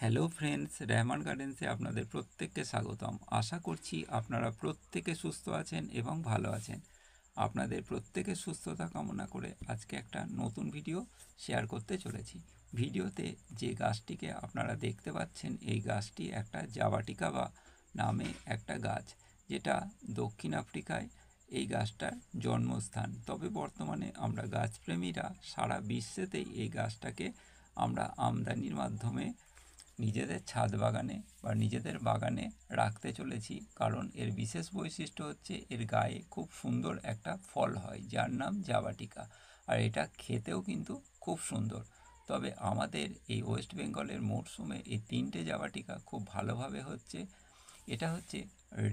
Hello friends, Rehman গার্ডেন্সে আপনাদের প্রত্যেককে স্বাগতম। আশা করছি আপনারা প্রত্যেকে সুস্থ আছেন এবং ভালো আছেন। আপনাদের প্রত্যেকের সুস্থতা কামনা করে আজকে একটা নতুন ভিডিও শেয়ার করতে চলেছি। ভিডিওতে যে গাছটিকে আপনারা দেখতে পাচ্ছেন, এই গাছটি একটা জাভাটিকা নামে একটা গাছ, যেটা দক্ষিণ আফ্রিকায় এই গাছটার জন্মস্থান। তবে বর্তমানে আমরা গাছপ্রেমীরা সারা বিশ্বেতেই এই গাছটাকে আমরা আমদানির মাধ্যমে নিজেদের ছাদ বাগানে বা নিজেদের বাগানে রাখতে চলেছি, কারণ এর বিশেষ বৈশিষ্ট্য হচ্ছে এর গায়ে খুব সুন্দর একটা ফল হয় যার নাম জাভাটিকা, আর এটা খেতেও কিন্তু খুব সুন্দর। তবে আমাদের এই ওয়েস্ট বেঙ্গলের মরশুমে এই তিনটে জাভাটিকা খুব ভালোভাবে হচ্ছে। এটা হচ্ছে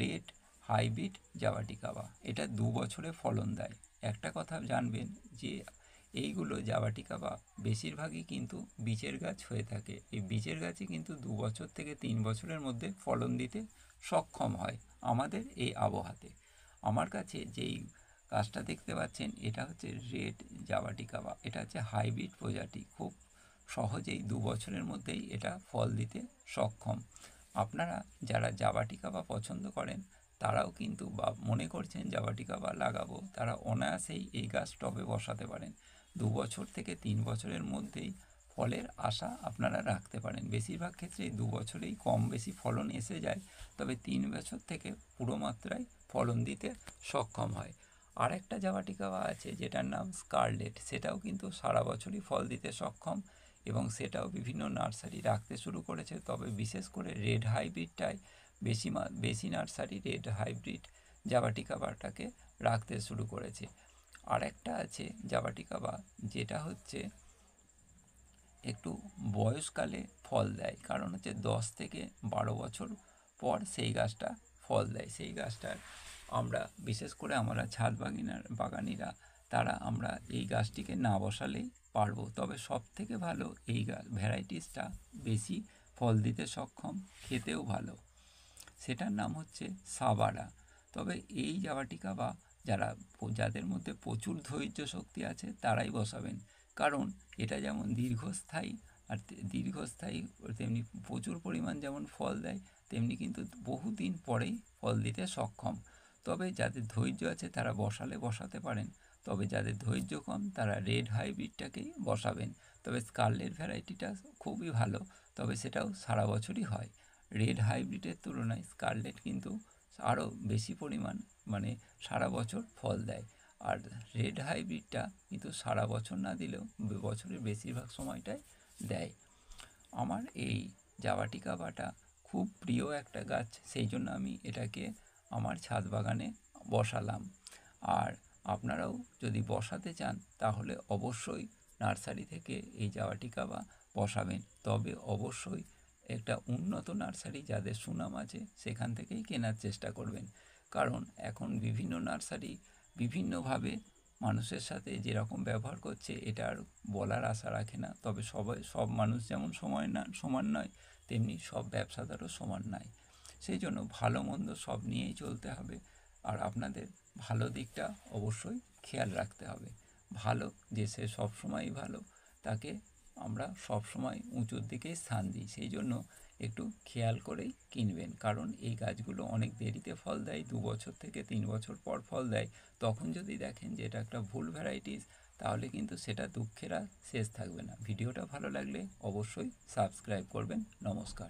রেড হাইব্রিড জাভাটিকা, এটা 2 বছরে ফলন দেয়। একটা কথা জানবেন যে এইগুলো জাভাটিকা বেশিরভাগই কিন্তু বীজের গাছ হয়ে থাকে। এই বীজের গাছে কিন্তু 2 বছর থেকে 3 বছরের মধ্যে ফলন দিতে সক্ষম হয় আমাদের এই আবহাওয়াতে। আমার কাছে যেই গাছটা দেখতে পাচ্ছেন, এটা হচ্ছে রেড জাভাটিকা, এটা হচ্ছে হাইব্রিড প্রজাতি। খুব সহজেই 2 বছরের মধ্যেই এটা ফল দিতে সক্ষম। আপনারা যারা জাভাটিকা পছন্দ করেন, তারাও কিন্তু বা মনে করছেন জাভাটিকা লাগাবো, তারা অনায়াসেই এই গাছ টবে বসাতে পারেন। 2 বছর থেকে 3 বছরের মধ্যেই ফলের আশা আপনারা রাখতে পারেন। বেশিরভাগ ক্ষেত্রেই 2 বছরেই কম বেশি ফলন এসে যায়, তবে 3 বছর থেকে পুরো মাত্রায় ফলন দিতে সক্ষম হয়। আর একটা জাভাটিকা আছে যেটার নাম স্কারলেট, সেটাও কিন্তু সারা বছরই ফল দিতে সক্ষম এবং সেটাও বিভিন্ন নার্সারি রাখতে শুরু করেছে। তবে বিশেষ করে রেড হাইব্রিডটাই বেশি নার্সারি রেড হাইব্রিড জাভাটিকাটাকে রাখতে শুরু করেছে। আর একটা আছে জাভাটিকা যেটা হচ্ছে একটু বয়সকালে ফল দেয়, কারণ হচ্ছে 10 থেকে 12 বছর পর সেই গাছটা ফল দেয়। সেই গাছটার আমরা বিশেষ করে আমরা ছাদ বাগানিরা তারা আমরা এই গাছটিকে না বসালেই পারবো। তবে সব থেকে ভালো এই ভ্যারাইটিসটা বেশি ফল দিতে সক্ষম, খেতেও ভালো, সেটার নাম হচ্ছে সাবারা। তবে এই জাভাটিকা যাদের মধ্যে প্রচুর ধৈর্য শক্তি আছে তারাই বসাবেন, কারণ এটা যেমন দীর্ঘস্থায়ী, আর দীর্ঘস্থায়ী তেমনি প্রচুর পরিমাণ যেমন ফল দেয়, তেমনি কিন্তু বহুদিন পরেই ফল দিতে সক্ষম। তবে যাদের ধৈর্য আছে তারা বসাতে পারেন, তবে যাদের ধৈর্য কম তারা রেড হাইব্রিডটাকেই বসাবেন। তবে স্কারলেট ভ্যারাইটিটা খুবই ভালো, তবে সেটাও সারা বছরই হয়। রেড হাইব্রিডের তুলনায় স্কারলেট কিন্তু আরও বেশি পরিমাণ মানে সারা বছর ফল দেয়। আর রেড হাইব্রিডটা কিন্তু সারা বছর না দিলেও বছরের বেশিরভাগ সময়টাই দেয়। আমার এই জাভাটিকা খুব প্রিয় একটা গাছ, সেই জন্য আমি এটাকে আমার ছাদ বাগানে বসালাম। আর আপনারাও যদি বসাতে চান তাহলে অবশ্যই নার্সারি থেকে এই জাভাটিকা বসাবেন, তবে অবশ্যই একটা উন্নত নার্সারি যাদের সুনাম আছে সেখান থেকেই কেনার চেষ্টা করবেন, কারণ এখন বিভিন্ন নার্সারি বিভিন্নভাবে মানুষের সাথে যেরকম ব্যবহার করছে এটা আর বলার আশা রাখে না। তবে সব মানুষ যেমন সমান নয়, তেমনি সব ব্যবসাদারও সমান নয়। সেই জন্য ভালো মন্দ সব নিয়েই চলতে হবে, আর আপনাদের ভালো দিকটা অবশ্যই খেয়াল রাখতে হবে। ভালো যে সে সবসময়ই ভালো, তাকে আমরা সবসময় উঁচুর দিকেই স্থান দিই। সেই জন্য একটু খেয়াল করেই কিনবেন, কারণ এই গাছগুলো অনেক দেরিতে ফল দেয়, 2 বছর থেকে 3 বছর পর ফল দেয়। তখন যদি দেখেন যে এটা একটা ভুল ভ্যারাইটিস, তাহলে কিন্তু সেটা দুঃখের আর শেষ থাকবে না। ভিডিওটা ভালো লাগলে অবশ্যই সাবস্ক্রাইব করবেন। নমস্কার।